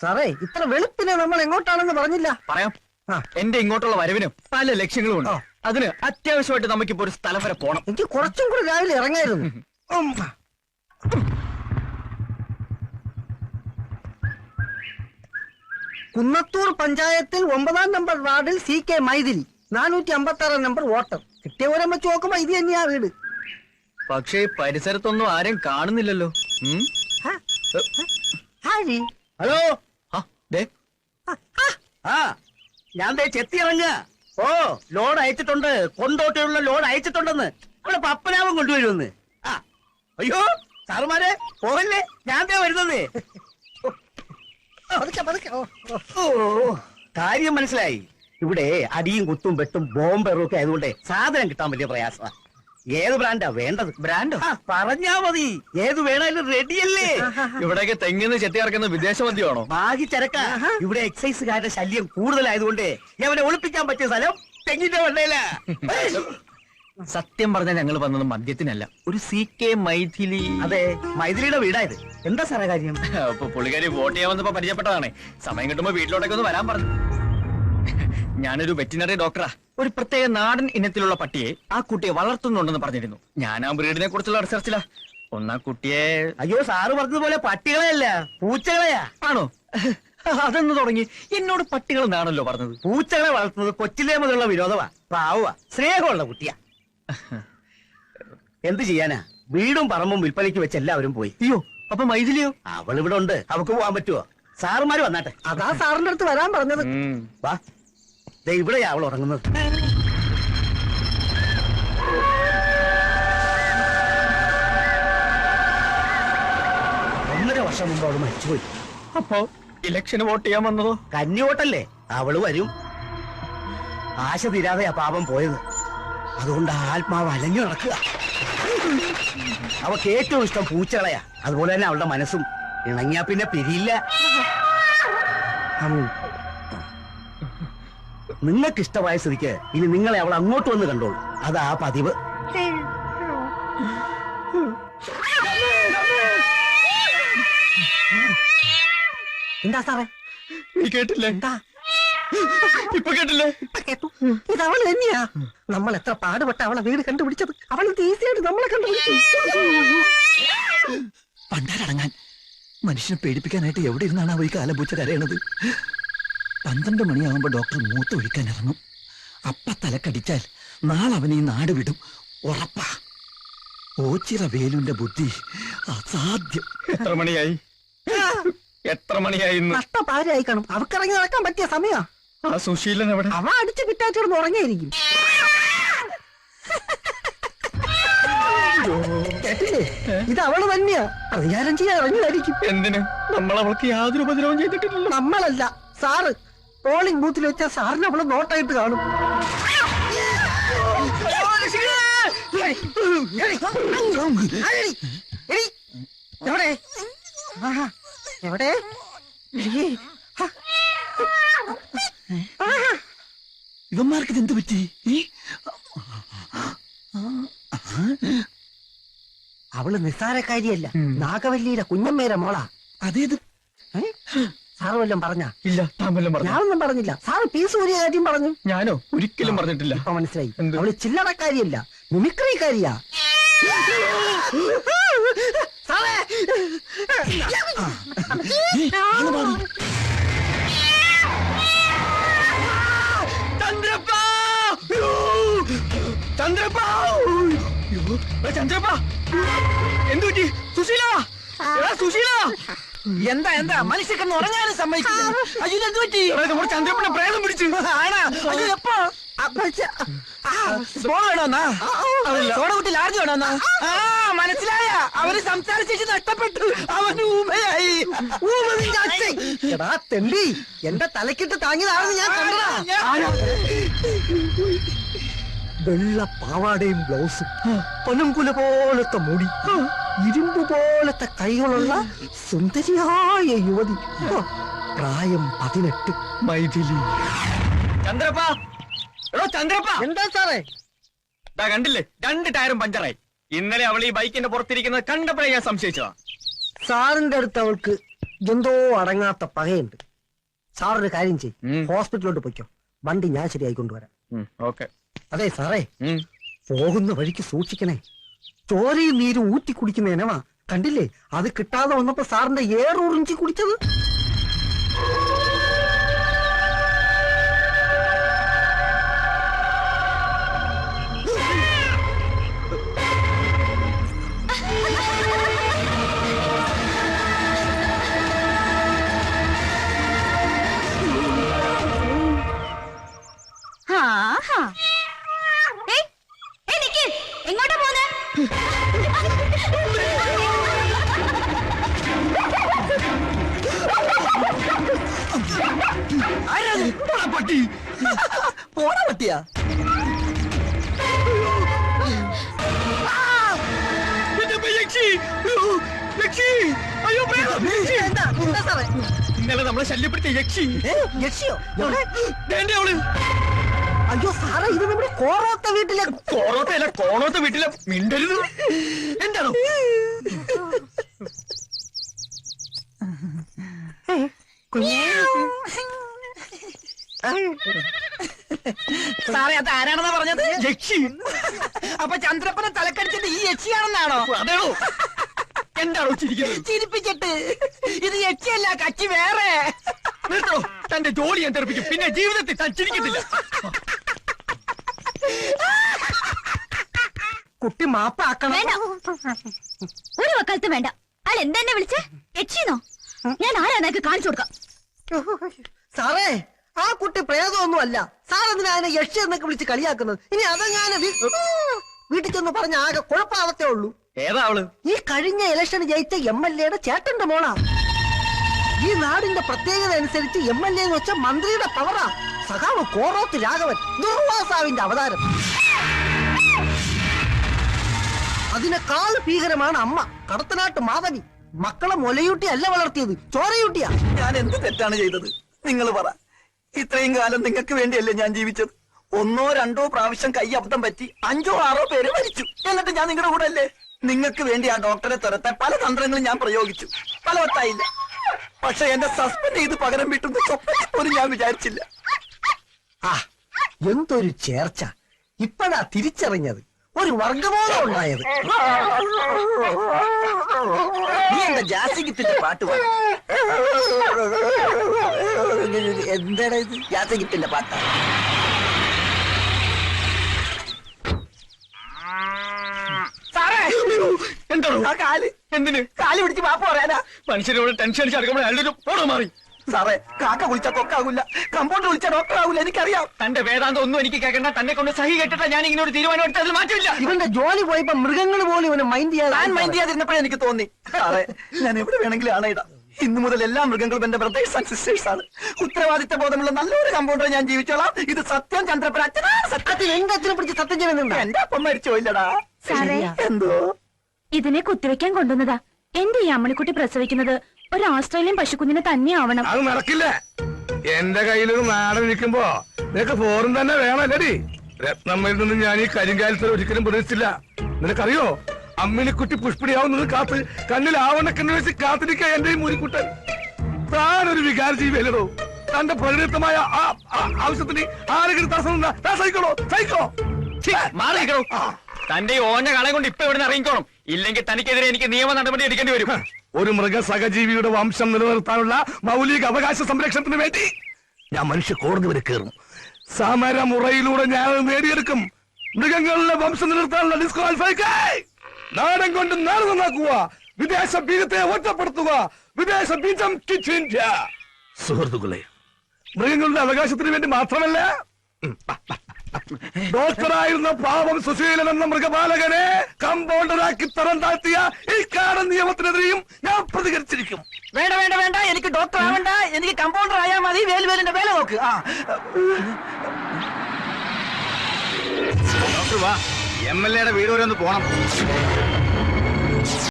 സാറേ ഇത്ര വെളുപ്പിനെ നമ്മൾ എങ്ങോട്ടാണെന്ന് പറഞ്ഞില്ല. പറയാം. എന്റെ ഇങ്ങോട്ടുള്ള വരവിനും പല ലക്ഷ്യങ്ങളും ഉണ്ട്. അതിന് അത്യാവശ്യമായിട്ട് നമുക്കിപ്പോ ഒരു സ്ഥലം വരെ പോണം. എനിക്ക് കുറച്ചും കൂടി രാവിലെ ഇറങ്ങായിരുന്നു. കുന്നത്തൂർ പഞ്ചായത്തിൽ 9-ാം നമ്പർ വാർഡിൽ CK മൈഥിലി, 456 നമ്പർ വോട്ടർ. കിട്ടിയ പോലെ വെച്ച് നോക്കുമ്പോ ഇത് തന്നെയാ വീട്. പക്ഷേ പരിസരത്തൊന്നും ആരും കാണുന്നില്ലല്ലോ. ഹലോ, ഞാൻ ചെത്തി ഇറങ്ങ. ഓ, ലോഡ് അയച്ചിട്ടുണ്ട്. കൊണ്ടോട്ടിയുള്ള ലോഡ് അയച്ചിട്ടുണ്ടെന്ന്. അവിടെ പപ്പനാവും കൊണ്ടുവരുമെന്ന്. അയ്യോ സാറുമാരെ പോകല്ലേ, ഞാൻ വരുന്നത്. കാര്യം മനസ്സിലായി. ഇവിടെ അടിയും കുത്തും വെട്ടും ബോംബെറും ഒക്കെ ആയതുകൊണ്ട് സാധനം കിട്ടാൻ വലിയ പ്രയാസമാണ്. ഏത് ബ്രാൻഡാ വേണ്ടത്? ബ്രാൻഡോ? പറഞ്ഞാ മതി, ഏത് വേണാലും റെഡിയല്ലേ. ഇവിടെയൊക്കെ തെങ്ങിന്ന് ചെത്തി ഇറക്കുന്ന വിദേശ മദ്യമാണോ? ബാഗി ചരക്ക. ഇവിടെ എക്സൈസുകാരുടെ ശല്യം കൂടുതലായതുകൊണ്ട് അവനെ ഒളിപ്പിക്കാൻ പറ്റിയ സ്ഥലം തെങ്ങിന്റെ വെള്ളയില. സത്യം പറഞ്ഞാൽ ഞങ്ങൾ വന്നത് മദ്യത്തിനല്ല, ഒരു CK മൈഥിലി. അതെ, മൈഥിലിയുടെ വീടായത്. എന്താ സാറേ കാര്യം? അപ്പൊ പുള്ളിക്കാരി വോട്ട് ചെയ്യാൻ വന്നപ്പോ പരിചയപ്പെട്ടതാണ്. സമയം കിട്ടുമ്പോ വീട്ടിലോട്ടൊക്കെ ഒന്ന് വരാൻ പറഞ്ഞു. ഞാനൊരു വെറ്റിനറി ഡോക്ടറാ. ഒരു പ്രത്യേക നാടൻ ഇനത്തിലുള്ള പട്ടിയെ ആ കുട്ടിയെ വളർത്തുന്നുണ്ടെന്ന് പറഞ്ഞിരുന്നു. ഞാൻ ആ ബ്രീഡിനെ കുറിച്ചുള്ള റിസർച്ചിലാ. ഒന്നാ കുട്ടിയെ... അയ്യോ, സാറ് പറഞ്ഞതുപോലെ പട്ടികളെയല്ല, പൂച്ചകളെയാ. ആണോ? അതെന്ന് തുടങ്ങി? എന്നോട് പട്ടികൾ എന്നാണല്ലോ പറഞ്ഞത്. പൂച്ചകളെ വളർത്തുന്നത് കൊച്ചിലേ മുതലുള്ള വിനോദമാ. പാവുക, സ്നേഹമുള്ള കുട്ടിയാ. എന്ത് ചെയ്യാനാ, വീടും പറമ്പും വിൽപ്പനയ്ക്ക് വെച്ച് എല്ലാവരും പോയി. അയ്യോ, അപ്പൊ മൈഥിലിയോ? അവൾ ഇവിടെ ഉണ്ട്, അവക്ക് പോവാൻ പറ്റുമോ? സാറുമാര് വന്നാട്ടെ. അതാ സാറിന്റെ അടുത്ത് വരാൻ പറഞ്ഞത്. വാ, ഇവിടെയാ അവൾ ഉറങ്ങുന്നത്. 1.5 വർഷം മുമ്പ് അവള് മരിച്ചുപോയി. അപ്പോ ഇലക്ഷന് വോട്ട് ചെയ്യാൻ വന്നതോ? കന്നി വോട്ടല്ലേ, അവള് വരും. ആശ തീരാതെയാ പാപം പോയത്. അതുകൊണ്ട് ആത്മാവ് അലഞ്ഞു നടക്കുക. അവക്ക് ഏറ്റവും ഇഷ്ടം പൂച്ചകളെയാ. അതുപോലെ തന്നെ അവളുടെ മനസ്സും. ഇണങ്ങിയാ പിന്നെ പിരിയില്ല. നിങ്ങൾക്ക് ഇഷ്ടമായ സ്ഥിതിക്ക് ഇനി നിങ്ങളെ അവൾ അങ്ങോട്ട് വന്ന് കണ്ടോളൂ. അതാ പതിവ്. എന്താ സാറേ? നീ കേട്ടില്ലേ? എന്താ ഇപ്പൊ കേട്ടില്ലേ? കേട്ടു. ഇത് അവള് തന്നെയാ. നമ്മൾ എത്ര പാടുപെട്ട അവളെ വീട് കണ്ടുപിടിച്ചത്. അവൾ ഈസിയായിട്ട് നമ്മളെ കണ്ടുപിടിച്ചു. പണ്ടാരടങ്ങാൻ മനുഷ്യനെ പേടിപ്പിക്കാനായിട്ട് എവിടെ ഇരുന്നാണ് അവ ഈ കാലപൂച്ച കരയണത്? 12 മണിയാകുമ്പോ ഡോക്ടർ മൂത്ത് ഒഴിക്കാൻ ഇറങ്ങും. അപ്പ തലക്കടിച്ചാൽ നാളെ അവൻ ഈ നാട് വിടും, ഉറപ്പാ. ഓച്ചിറ വേലുന്റെ ബുദ്ധി അസാധ്യം. എത്ര മണിയായി? നഷ്ടപാരായി കാണും. അവക്കിറങ്ങി നടക്കാൻ പറ്റിയ സമയാ. ആ സുശീലൻ എവിടെ? അവ അടിച്ച് പിറ്റാച്ചിടന്ന് ഉറങ്ങിയായിരിക്കും. കേട്ടില്ലേ? ഇത് അവള് തന്നെയാ. പ്രതികാരം ചെയ്യാൻ ഇറങ്ങിയായിരിക്കും. എന്തിന്? നമ്മൾ അവൾക്ക് യാതൊരു ഉപദ്രവം ചെയ്തിട്ടില്ലല്ലോ. നമ്മളല്ല, സാറ്. പോളിംഗ് ബൂത്തിൽ വെച്ചാൽ സാറിന് അവള് നോട്ടായിട്ട് കാണും. എവിടെ എവിടെ? ഇവന്മാർക്ക് ഇതെന്ത് പറ്റി? അവള് നിസ്സാരക്കാരിയല്ല, നാഗവല്ലിയുടെ കുഞ്ഞമ്മേരെ മോളാ. അതേത്? സാറ് വല്ലതും പറഞ്ഞാ? ഇല്ല, താൻ വല്ലതും പറഞ്ഞു? ഞാനൊന്നും പറഞ്ഞില്ല. സാറ് പീസ് ഒരു കാര്യം പറഞ്ഞു. ഞാനോ? ഒരിക്കലും പറഞ്ഞിട്ടില്ല. ഇപ്പൊ മനസ്സിലായി. അവള് ചില്ലറക്കാരിയല്ല, മിമിക്രിക്കാരിയാ. സാറേ, ചന്ദ്രപ്പ, എന്തു പറ്റി? സുശീല, സുശീല, എന്താ എന്താ മനുഷ്യക്കെന്ന് ഉറങ്ങാനും സമ്മതിക്കില്ല. അയ്യോ, എന്ത് പറ്റി? നമ്മുടെ ചന്ദ്രപ്പനെ പ്രേതം പിടിച്ചു. ആണാ? അയ്യോ, എപ്പോ? സോഡ വേണോന്നാ? സോഡ കുട്ടി ലാർജ് വേണോന്നാ? മനസ്സിലായ? അവര് സംസാരിച്ചു നഷ്ടപ്പെട്ടു. അവന് ഊമയായി. തെണ്ടി, എന്റെ തലക്കിട്ട് താങ്ങിയതാണെന്ന് ഞാൻ കണ്ടതാ. വെള്ള പാവാടയും ബ്ലൗസും, പനങ്കുല പോലത്തെ മുടി, ഇരുമ്പ് പോലത്തെ കൈകളുള്ള സുന്ദരിയായ യുവതി. പ്രായം 18. മൈഥിലി. ചന്ദ്രപ്പ, എടോ ചന്ദ്രപ്പ. എന്താ സാറേ? കണ്ടില്ലേ, 2 ടയറും പഞ്ചറായി. ഇന്നലെ അവൾ ഈ ബൈക്കിന്റെ പുറത്തിരിക്കുന്നത് കണ്ടപ്പോഴേ ഞാൻ സംശയിച്ചതാ. സാറിന്റെ അടുത്ത് അവൾക്ക് എന്തോ അടങ്ങാത്ത പകയുണ്ട്. സാറൊരു കാര്യം ചെയ്യും, ഹോസ്പിറ്റലിലോട്ട് പൊയ്ക്കോ. വണ്ടി ഞാൻ ശരിയായി കൊണ്ടുവരാം. ഓക്കെ. അതെ സാറേ, പോകുന്ന വഴിക്ക് സൂക്ഷിക്കണേ. ചോരയും നീരും ഊറ്റി കുടിക്കുന്ന ഇനവാ. കണ്ടില്ലേ, അത് കിട്ടാതെ വന്നപ്പോ സാറിന്റെ ഏറുറിഞ്ചി കുടിച്ചത്. എങ്ങോട്ടാ പോന്നെ? പട്ടി പോണ പട്ടിയാ? ഇന്നലെ നമ്മളെ ശല്യപ്പെടുത്തിയ യക്ഷി. യക്ഷിയോ? അവള്. അയ്യോ സാറേ, ഇത് നമ്മുടെ കോറോത്ത വീട്ടിലെ. കോറോത്തല്ല, കോണോത്ത വീട്ടിലെ. മിണ്ടരുത്. എന്താണോ? സാറേ, അത് ആരാണെന്നാ പറഞ്ഞത്? യക്ഷി. അപ്പൊ ചന്ദ്രപ്പനെ തലക്കടിച്ചത് ഈ യക്ഷിയാണെന്നാണോ? അതെയോ? എന്താണോ ചിരിക്കുന്നത്? ചിരിപ്പിച്ചിട്ട് ഇത് യക്ഷിയല്ല, കച്ചി വേറെ. നിർത്തോ, തന്റെ ജോലി ഞാൻ തെറിപ്പിക്കും. പിന്നെ ജീവിതത്തിൽ താൻ ചിരിക്കത്തില്ല. കുട്ടി മാപ്പാക്കണം. വേണ്ട, ഒരു വക്കാലത്ത് വേണ്ട. അയാൾ എന്തെന്നെ വിളിച്ചേ? യക്ഷിന്നോ? ഞാൻ ആരാന്നൊക്കെ കാണിച്ചു കൊടുക്കാം. സാറേ, ആ കുട്ടി പ്രേതമൊന്നും അല്ല. സാറെന്തിനാ അതിനെ യക്ഷി എന്നൊക്കെ വിളിച്ച് കളിയാക്കുന്നത്? ഇനി അതങ്ങനെ വീട്ടിൽ ചെന്ന് പറഞ്ഞ ആകെ കുഴപ്പാവത്തേ ഉള്ളൂ. ഏതാ അവള്? ഈ കഴിഞ്ഞ ഇലക്ഷന് ജയിച്ച MLA-യുടെ ചേട്ടന്റെ മോളാ. ഈ നാടിന്റെ പ്രത്യേകത അനുസരിച്ച് MLA എന്ന് വെച്ച മന്ത്രിയുടെ പവറാ. സഖാവ് കോറോത്ത് രാഘവൻ, ദുർവാസാവിന്റെ അവതാരം. അതിനേക്കാൾ ഭീകരമാണ് അമ്മ കടത്തനാട്ട് മാധവി. മക്കളെ മുലയൂട്ടി അല്ല വളർത്തിയത്, ചോരയൂട്ടിയാ. ഞാൻ എന്ത് തെറ്റാണ് ചെയ്തത്? നിങ്ങൾ പറ. ഇത്രയും കാലം നിങ്ങൾക്ക് വേണ്ടിയല്ലേ ഞാൻ ജീവിച്ചത്? 1 or 2 പ്രാവശ്യം കൈ അബദ്ധം പറ്റി 5 or 6 പേര് മരിച്ചു. എന്നിട്ട് ഞാൻ നിങ്ങളുടെ കൂടെ അല്ലേ? നിങ്ങൾക്ക് വേണ്ടി ആ ഡോക്ടറെ തുരത്താൻ പല തന്ത്രങ്ങളും ഞാൻ പ്രയോഗിച്ചു. ഫലവത്തായില്ല. പക്ഷെ എന്നെ സസ്പെൻഡ് ചെയ്ത് പകരം വീട്ടുന്ന സ്വപ്നത്തിൽ പോലും ഞാൻ വിചാരിച്ചില്ല. ആ, എന്തൊരു ചേർച്ച! ഇപ്പഴാ തിരിച്ചറിഞ്ഞത്, ഒരു വർഗബോധം ഉണ്ടായത്. നീ എന്താ ജാസിഗിത്തിന്റെ പാട്ട് പാടും? എന്താടാ ഇത്? ജാസിഗിത്തിന്റെ പാട്ടാ. സാറേ, എന്താണോ? ആ കാല് എന്തിന്? കാല് പിടിച്ച് പാപ്പ പറയാനാ. മനുഷ്യരോട് ടെൻഷൻ അടിച്ച് അടുക്കുമ്പോൾ അയാളുടെ ഓടോ മാറി. സാറേ, കാക്ക വിളിച്ചാൽ കൊക്കാകൂല, കമ്പൗണ്ടർ വിളിച്ചാൽ ഡോക്ടർ ആകൂല, എനിക്കറിയാം. തന്റെ വേദാന്തം ഒന്നും എനിക്ക് കേൾക്കണ്ട. തന്നെ കൊണ്ട് സഹി കേട്ടിട്ട് ഞാൻ ഇങ്ങനെ ഒരു തീരുമാനം എടുത്തതിൽ മാറ്റമില്ല. ഇവന്റെ ജോലി പോയപ്പോ മൃഗങ്ങൾ പോലും ഇവനെ മൈൻഡ് ഞാൻ മൈൻഡ് ചെയ്യാൻ. ചെയ്യാതിരുന്നപ്പോഴേ എനിക്ക് തോന്നി. സാറേ, ഞാൻ എവിടെ വേണമെങ്കിലും ആണയിടാം. ഇന്നു മുതൽ എല്ലാ മൃഗങ്ങളും എന്റെ ബ്രദേഴ്സ് ആൻഡ് സിസ്റ്റേഴ്സ് ആണ്. ഉത്തരവാദിത്ത ബോധമുള്ള നല്ലൊരു കമ്പൗണ്ടറെ ഞാൻ ജീവിച്ചോളാം. ഇത് സത്യം. ചന്ദ്രപ്പൻ അച്ഛനാണ് സത്യം. സത്യത്തിൽ എന്റെ അച്ഛനെ പിടിച്ച് സത്യം ചെയ്യുന്നുണ്ട്. എന്റെ അപ്പം മരിച്ചോ ഇല്ലടാ? സാറേ, എന്തോ ഇതിനെ കുത്തിവെക്കാൻ കൊണ്ടുവന്നതാ. എന്റെ ഈ അമ്മണിക്കുട്ടി പ്രസവിക്കുന്നത് ഒരു ഓസ്ട്രേലിയൻ പശുക്കുഞ്ഞിനെ തന്നെ ആവണം. അത് നടക്കില്ല. എന്റെ കയ്യിലൊരു നാടൻ നിൽക്കുമ്പോ നിനക്ക് ഫോറും തന്നെ വേണല്ലേടി. രത്നമ്മയിൽ നിന്ന് ഞാൻ ഈ കരിങ്കാലത്തിൽ ഒരിക്കലും പ്രതീക്ഷിച്ചില്ല. നിനക്കറിയോ, അമ്മിണിക്കുട്ടി പുഷ്പിണിയാവുന്നത് കാത്ത് കണ്ണിൽ ആവണക്കെന്ന് വെച്ച് കാത്തിരിക്കുക എന്റെ ഈ മുരിക്കുട്ടൻ. താനൊരു വികാര ജീവിയല്ലോ. തന്റെ പരിണിതമായ ആവശ്യത്തിന് ആരെങ്കിലും തടസ്സം സഹിക്കണോ? സഹിക്കോ? മാറി നിൽക്കണോ? തന്റെ ഈ ഓഞ്ഞ കളെ കൊണ്ട് ഇപ്പൊ ഇവിടെ ഇറങ്ങിക്കോണം. ഇല്ലെങ്കിൽ തനിക്കെതിരെ എനിക്ക് നിയമ നടപടി എടുക്കേണ്ടി വരും. ഒരു മൃഗ സഹജീവിയുടെ വംശം നിലനിർത്താനുള്ള മൗലിക അവകാശ സംരക്ഷണത്തിന് വേണ്ടി ഞാൻ മനുഷ്യ കോടതി വരെ കയറും. സമരമുറയിലൂടെ ഞാൻ നേടിയെടുക്കും. മൃഗങ്ങളുടെ വംശം നിലനിർത്താനുള്ള ഡിസ്ക്വാളിഫൈ. നാടൻ കൊണ്ട് നാട് നന്നാക്കുക, വിദേശ ബീജത്തെ ഒറ്റപ്പെടുത്തുക, വിദേശ ബീജം സുഹൃത്തുക്കളെ, മൃഗങ്ങളുടെ അവകാശത്തിന് വേണ്ടി മാത്രമല്ല, ഡോക്ടറായിരുന്ന പാവം സുശീലൻ എന്ന മൃഗപാലകനെ കമ്പൗണ്ടറാക്കി തരം താഴ്ത്തിയ ഈ കാടൻ നിയമത്തിനെതിരെയും ഞാൻ പ്രതികരിച്ചിരിക്കും. വേണ്ട വേണ്ട വേണ്ട, എനിക്ക് ഡോക്ടർ ആവണ്ട, എനിക്ക് കമ്പൗണ്ടർ ആയാൽ മതി. വേലുവേലിന്റെ വേല നോക്ക്. ഡോക്ടർ വാ, MLA-യുടെ വീട് വരെ ഒന്ന് പോണം.